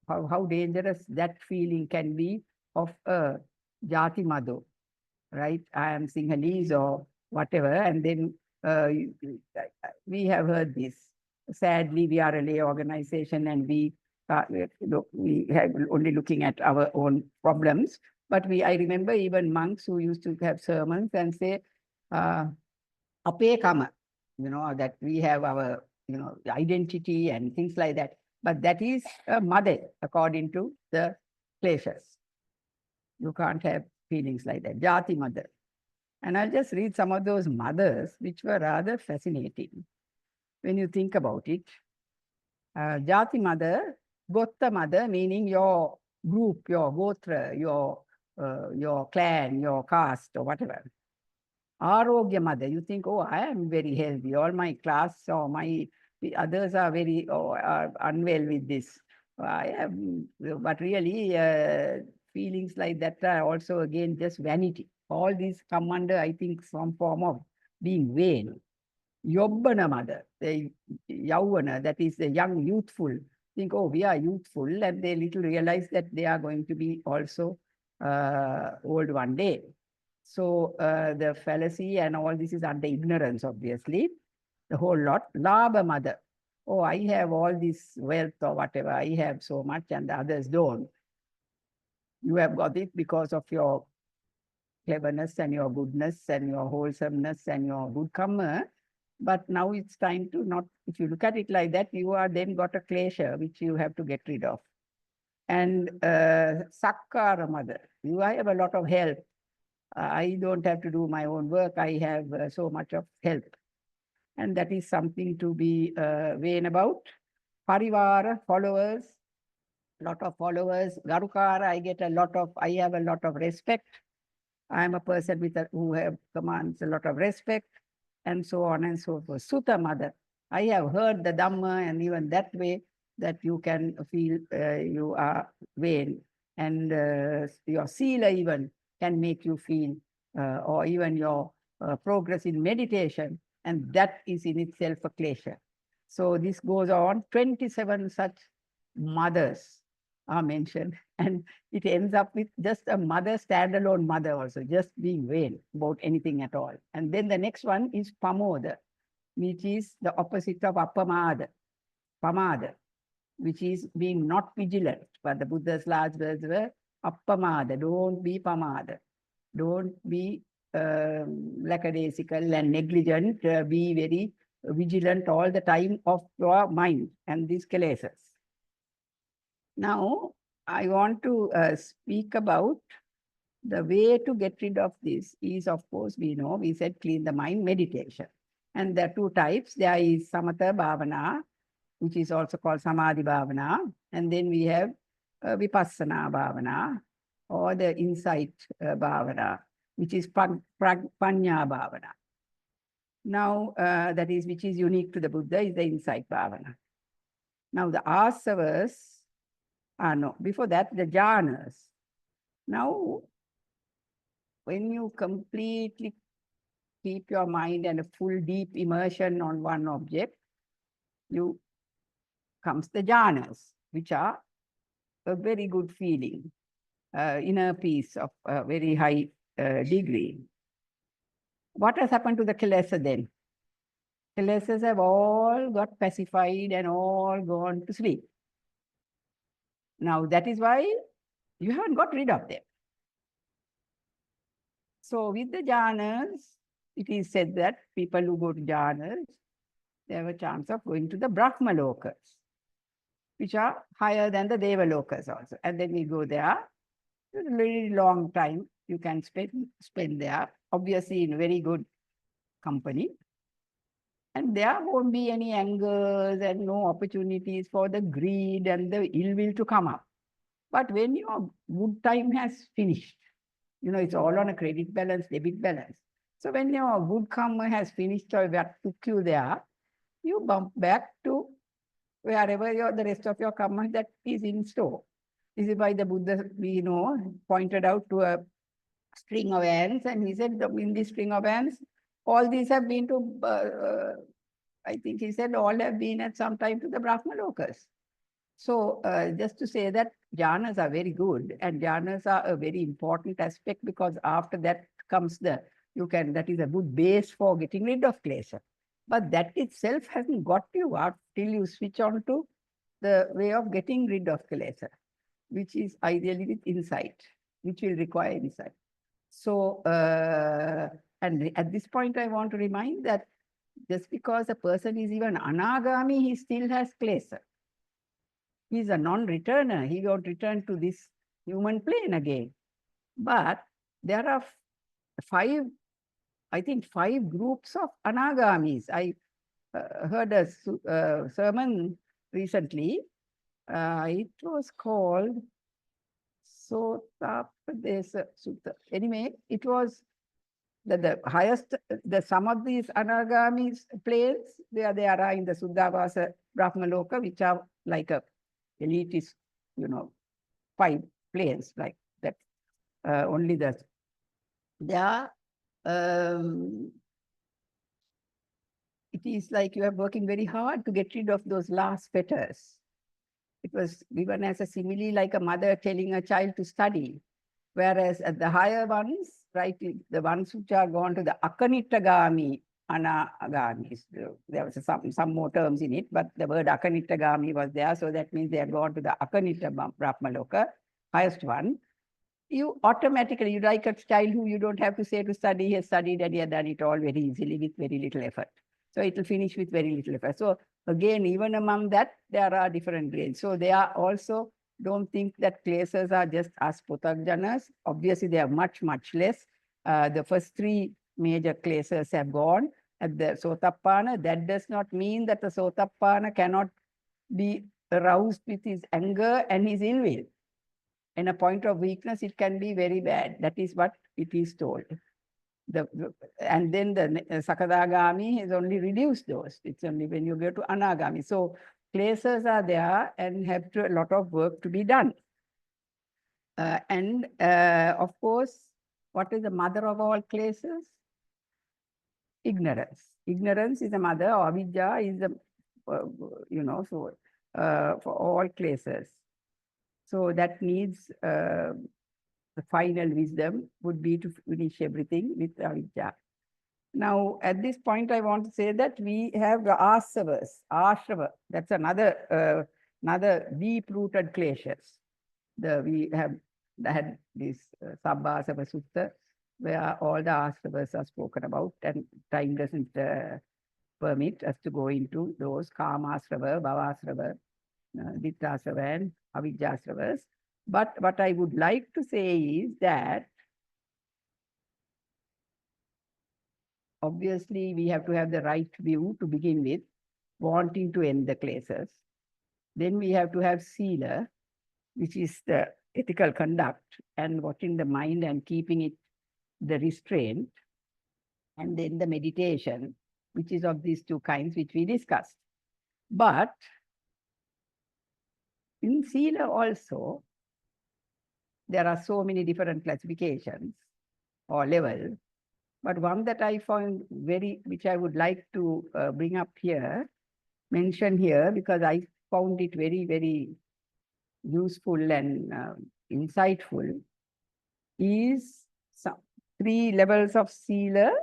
how dangerous that feeling can be of a Jati Madho, right? I am Sinhalese or whatever. And then we have heard this. Sadly, we are a lay organization and we have only looking at our own problems. But I remember even monks who used to have sermons and say, Ape Kamma, that we have our, identity and things like that. But that is a mother, according to the kleshas. You can't have feelings like that. Jati mother. And I'll just read some of those mothers, which were rather fascinating when you think about it. Jati mother, Gotta mother, meaning your group, your gotra, your clan, your caste, or whatever. Arogya mother, you think, oh, I am very healthy. All my class or the others are very are unwell with this. I am, but really, feelings like that are also again just vanity. All these come under, I think, some form of being vain. Yobbana mother, the Yauvana, that is the young, youthful, think, oh, we are youthful, and they little realize that they are going to be also old one day. So the fallacy and all this is under ignorance, obviously, the whole lot. Labha mother, oh, I have all this wealth or whatever, I have so much and the others don't. You have got it because of your cleverness and your goodness and your wholesomeness and your good Kamma. But now it's time to not, if you look at it like that, you are then got a Kilesa, which you have to get rid of. And Sakkara mother, you have a lot of help. I don't have to do my own work. I have so much of help. And that is something to be vain about. Parivara, followers, lot of followers. Garukara, I have a lot of respect. I am a person who commands a lot of respect, and so on and so forth. Sutta mother, I have heard the Dhamma, and even that way that you can feel you are vain, and your sila even can make you feel, or even your progress in meditation, and that is in itself a klesha. So this goes on, 27 such mothers are mentioned, and it ends up with just a mother, standalone mother also, just being vain about anything at all. And then the next one is pamoda, which is the opposite of appamada, pamada, which is being not vigilant. But the Buddha's last words were appamada, don't be pamada, don't be lackadaisical and negligent, be very vigilant all the time of your mind and these kilesas. Now, I want to speak about the way to get rid of this is, of course, we said clean the mind, meditation. And there are two types. There is samatha bhavana, which is also called samadhi bhavana. And then we have vipassana bhavana, or the insight bhavana, which is panya bhavana. Now, that is, which is unique to the Buddha, is the insight bhavana. Now, the asavas, no, before that, the jhanas. Now, when you completely keep your mind and a full deep immersion on one object, comes the jhanas, which are a very good feeling, inner peace of a very high degree. What has happened to the Kilesa then? Kilesas have all got pacified and all gone to sleep. Now, that is why you haven't got rid of them. So with the jhanas, it is said that people who go to jhanas, they have a chance of going to the Brahma lokas, which are higher than the Deva lokas also. And then we go there, it's a very long time you can spend there, obviously in very good company. And there won't be any angers and no opportunities for the greed and the ill will to come up. But when your good time has finished, it's all on a credit balance, debit balance. So when your good karma has finished or what took you there, you bump back to wherever the rest of your karma that is in store. This is why the Buddha, pointed out to a string of ants, and he said, in this string of ants, all these have been to, I think he said, all have been at some time to the Brahma lokas. So just to say that jhanas are very good, and jhanas are a very important aspect, because after that comes that is a good base for getting rid of klesha. But that itself hasn't got you out till you switch on to the way of getting rid of klesha, which is ideally with insight, which will require insight. So, and at this point, I want to remind that just because a person is even anagami, he still has klesha. He's a non-returner. He won't return to this human plane again. But there are five groups of anagamis. I heard a sermon recently. It was called Sotapadesa Sutta. Anyway, it was the highest, some of these anagamis planes, they are in the Suddhavasa Brahma Loka, which are like a elitist, 5 planes like that. only that. It is like you are working very hard to get rid of those last fetters. It was given as a simile like a mother telling a child to study. Whereas at the higher ones, right, the ones which are gone to the akanittagami, anagamis, there was some more terms in it, but the word akanittagami was there, so that means they are gone to the akanitta brahmaloka, highest one. You automatically, you like a child who you don't have to say to study, he has studied and he has done it all very easily with very little effort. So it will finish with very little effort. So again, even among that, there are different grades. So they are also, don't think that Kilesas are just us Potagjanas. Obviously, they are much, much less. The first three major Kilesas have gone. At the Sotappana, that does not mean that the Sotappana cannot be aroused with his anger and his ill will. In a point of weakness, it can be very bad. That is what it is told. And then the Sakadagami has only reduced those. It's only when you go to Anagami. So Kilesas are there and have a lot of work to be done. Of course, what is the mother of all Kilesas? Ignorance. Ignorance is the mother, or avidya is the, for all Kilesas. So that needs the final wisdom would be to finish everything with avidya. Now, at this point, I want to say that we have the ashrava. That's another deep-rooted kleshas. We have had this Sabbasava Sutta, where all the ashravas are spoken about, and time doesn't permit us to go into those Kammasrava, Bhavasrava, Dittasrava, and Avijjasravas. But what I would like to say is that obviously we have to have the right view to begin with, wanting to end the Kilesas. Then we have to have Sila, which is the ethical conduct, and watching the mind and keeping it the restraint. And then the meditation, which is of these two kinds which we discussed. But in Sila also, there are so many different classifications or levels. But one that I found which I would like to bring up here, mention here, because I found it very, very useful and insightful, is some 3 levels of Sila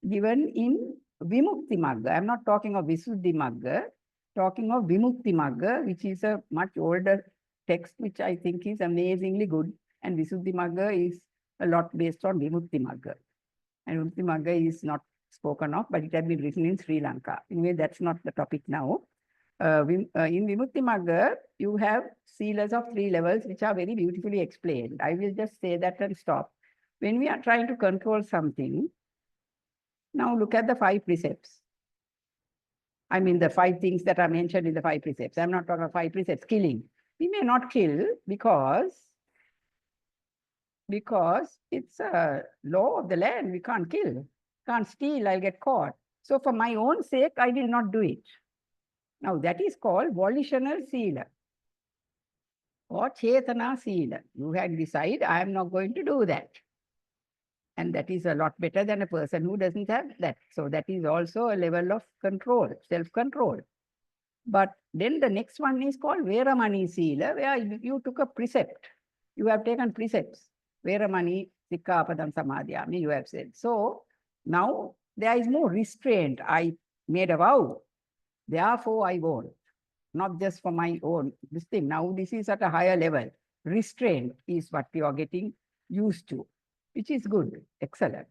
given in Vimukti Magga. I'm not talking of Visuddhi Magga, talking of Vimukti Magga, which is a much older text, which I think is amazingly good. And Visuddhi Magga is a lot based on Vimukti Magga. And Vimukti Magga is not spoken of, but it has been written in Sri Lanka. Anyway, that's not the topic now. In Vimukti Magga, you have Silas of 3 levels, which are very beautifully explained. I will just say that and stop. When we are trying to control something, now look at the 5 precepts. I mean, the 5 things that are mentioned in the 5 precepts. I'm not talking about 5 precepts, killing. We may not kill because it's a law of the land. We can't kill, can't steal, I'll get caught. So for my own sake, I will not do it. Now that is called volitional sila or chetana sila. You had decided, I am not going to do that. And that is a lot better than a person who doesn't have that. So that is also a level of control, self-control. But then the next one is called Veramani Sila, where you took a precept. You have taken precepts. Veramani Sikkhapadam Samadhyami, you have said. So now there is more restraint. I made a vow. Therefore, I won't. Not just for my own, this thing. Now this is at a higher level. Restraint is what you are getting used to, which is good, excellent.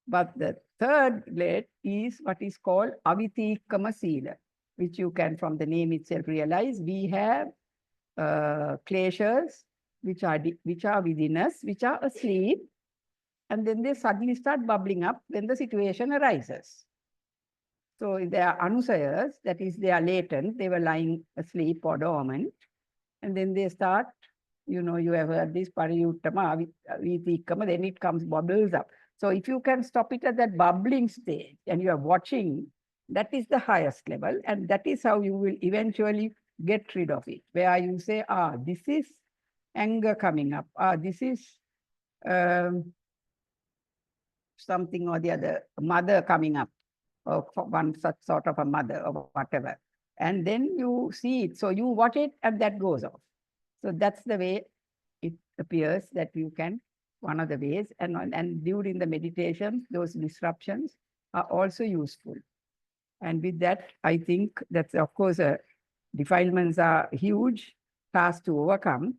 But the third grade is what is called Avitikkama Sila, which you can, from the name itself, realize we have kleshas which are within us, which are asleep, and then they suddenly start bubbling up when the situation arises. So they are anusayas, that is, they are latent, they were lying asleep or dormant, and then they start, you have heard this pariyuttama, avitikkama, then it comes, bubbles up. So if you can stop it at that bubbling stage and you are watching, that is the highest level, and that is how you will eventually get rid of it, where you say, this is anger coming up, this is something or the other, mother coming up, or one such sort of a mother or whatever. And then you see it. So you watch it and that goes off. So that's the way it appears that you can, one of the ways. And during the meditation, those disruptions are also useful. And with that, I think that's, of course, defilements are huge task to overcome.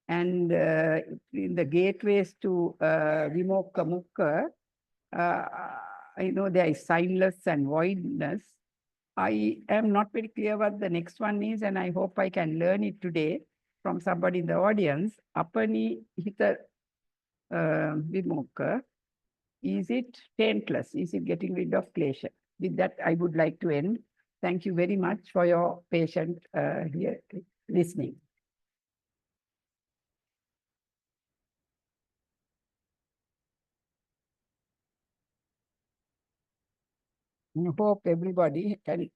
And in the gateways to Vimokka Mukha, I know there is signless and voidness. I am not very clear what the next one is, and I hope I can learn it today from somebody in the audience. Apani hita Vimokka. Is it taintless? Is it getting rid of klesha? With that, I would like to end. Thank you very much for your patient here listening. I hope everybody can,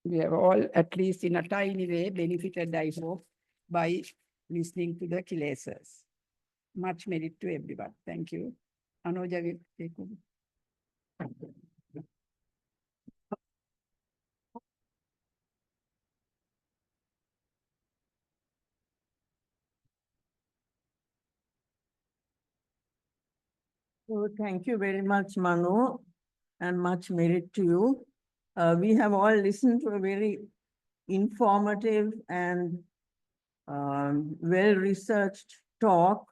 we have all, at least in a tiny way, benefited, I hope, by listening to the Kilesas. Much merit to everyone. Thank you. Anuja will take over. So thank you very much, Manu, and much merit to you. We have all listened to a very informative and well-researched talk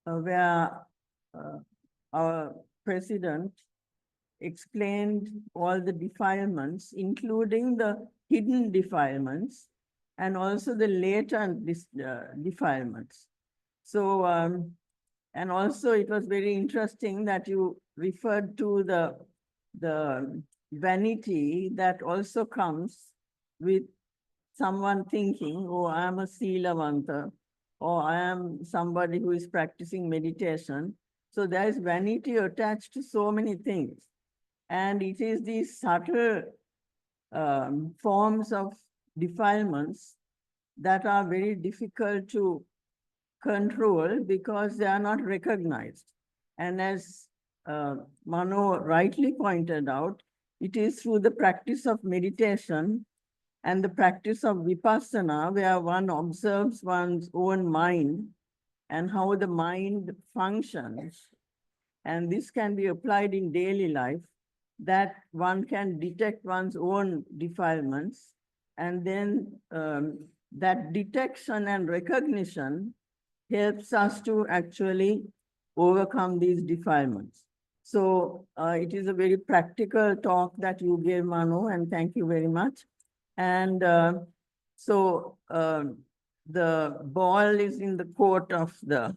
where our president explained all the defilements, including the hidden defilements and also the latent defilements. So, and also it was very interesting that you referred to the vanity that also comes with someone thinking, oh, I am a Silavanta, or I am somebody who is practicing meditation. So there is vanity attached to so many things. And it is these subtle forms of defilements that are very difficult to control because they are not recognized. And as Mano rightly pointed out, it is through the practice of meditation and the practice of vipassana, where one observes one's own mind and how the mind functions. And this can be applied in daily life, that one can detect one's own defilements. And then that detection and recognition helps us to actually overcome these defilements. So it is a very practical talk that you gave, Manu, and thank you very much. And so the ball is in the court of the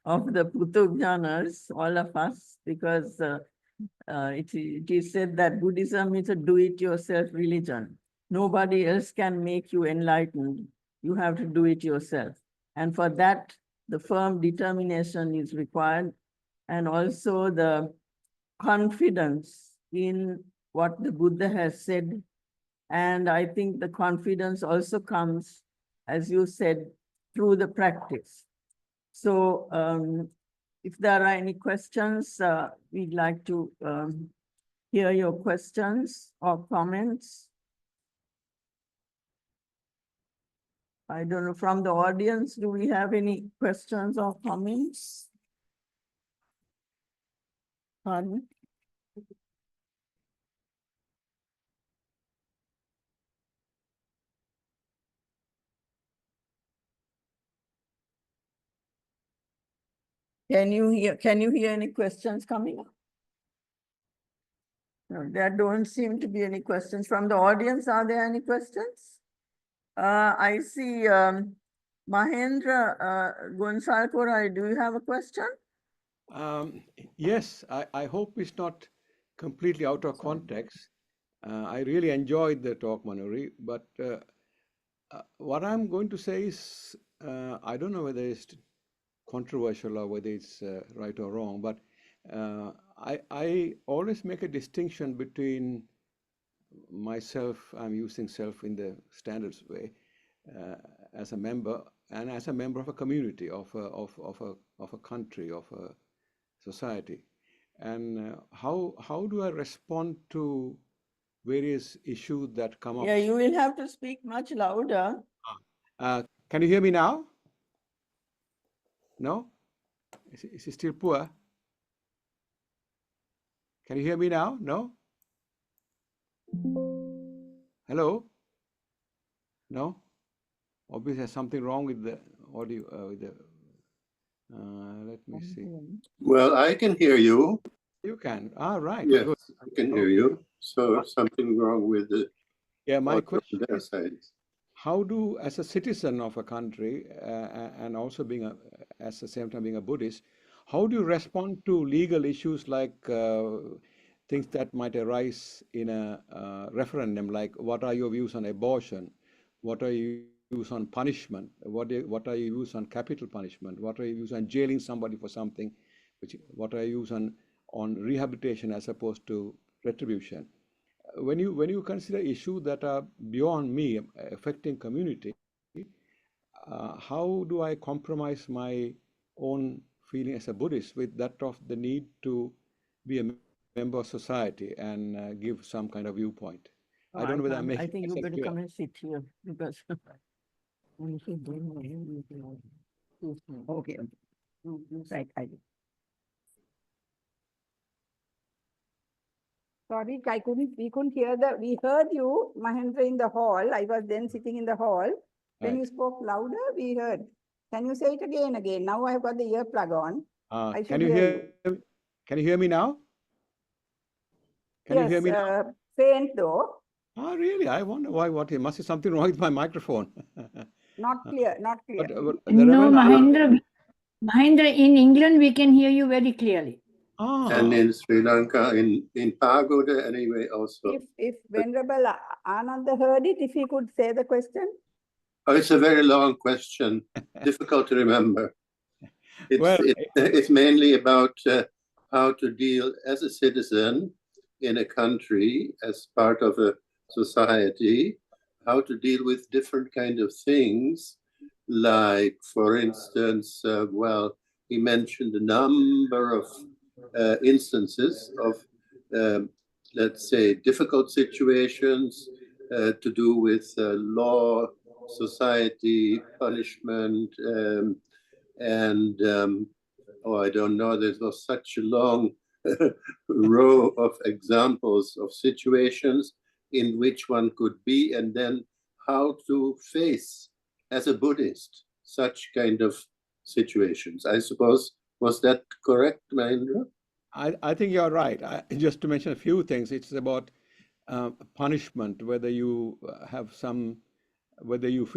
of the Putugjanas, all of us, because it is said that Buddhism is a do-it-yourself religion. Nobody else can make you enlightened. You have to do it yourself. And for that, the firm determination is required, and also the confidence in what the Buddha has said. And I think the confidence also comes, as you said, through the practice. So if there are any questions, we'd like to hear your questions or comments. I don't know, from the audience, do we have any questions or comments? Pardon? Can you hear any questions coming up? No, there don't seem to be any questions. From the audience, are there any questions? I see Mahendra Gonsalkorai, do you have a question? Yes, I hope it's not completely out of context. I really enjoyed the talk, Manouri, but what I'm going to say is, I don't know whether it's controversial or whether it's right or wrong, but I always make a distinction between myself, I'm using self in the standards way, as a member and as a member of a community, of a of a country, of a society. And how do I respond to various issues that come up? Yeah, you will have to speak much louder. Can you hear me now? No? Is it still poor? Can you hear me now? No? Hello? No? Obviously, there's something wrong with the audio. Let me see. Well, I can hear you. You can. Right. Yes, Good. I can hear you. So something wrong with the Yeah, my audio question on their is, side. how do, as a citizen of a country, and also at the same time being a Buddhist, how do you respond to legal issues like things that might arise in a referendum, like what are your views on abortion? What are your views on punishment? What are your views on capital punishment? What are your views on jailing somebody for something? What are your views on rehabilitation as opposed to retribution? When you consider issues that are beyond me, affecting community, how do I compromise my own feeling as a Buddhist with that of the need to be a member of society and give some kind of viewpoint? Oh, I don't know whether I'm can't. I making think you myself better clear. come and sit here because. Okay. Right, I do. Sorry, we couldn't hear we heard you, Mahendra, in the hall. I was then sitting in the hall. When Right. you spoke louder, we heard. Can you say it again? Now I have got the earplug on. I should Can you hear you. Can you hear me now? Can you hear Yes, me now? faint though, Really? I wonder why. What? It must be something wrong with my microphone. not clear, not clear. But the No, Reverend Mahendra, in England, we can hear you very clearly. And in Sri Lanka, in Pagoda anyway also. If Venerable Ananda heard it, if he could say the question. Oh, it's a very long question, difficult to remember. Well, It's mainly about how to deal as a citizen in a country, as part of a society, how to deal with different kind of things, like, for instance, well, he mentioned a number of instances of, let's say, difficult situations to do with law, society, punishment, and I don't know, there was such a long row of examples of situations in which one could be, and then how to face, as a Buddhist, such kind of situations. I suppose, was that correct, Mahendra? I think you're right. Just to mention a few things, it's about punishment, whether you whether you feel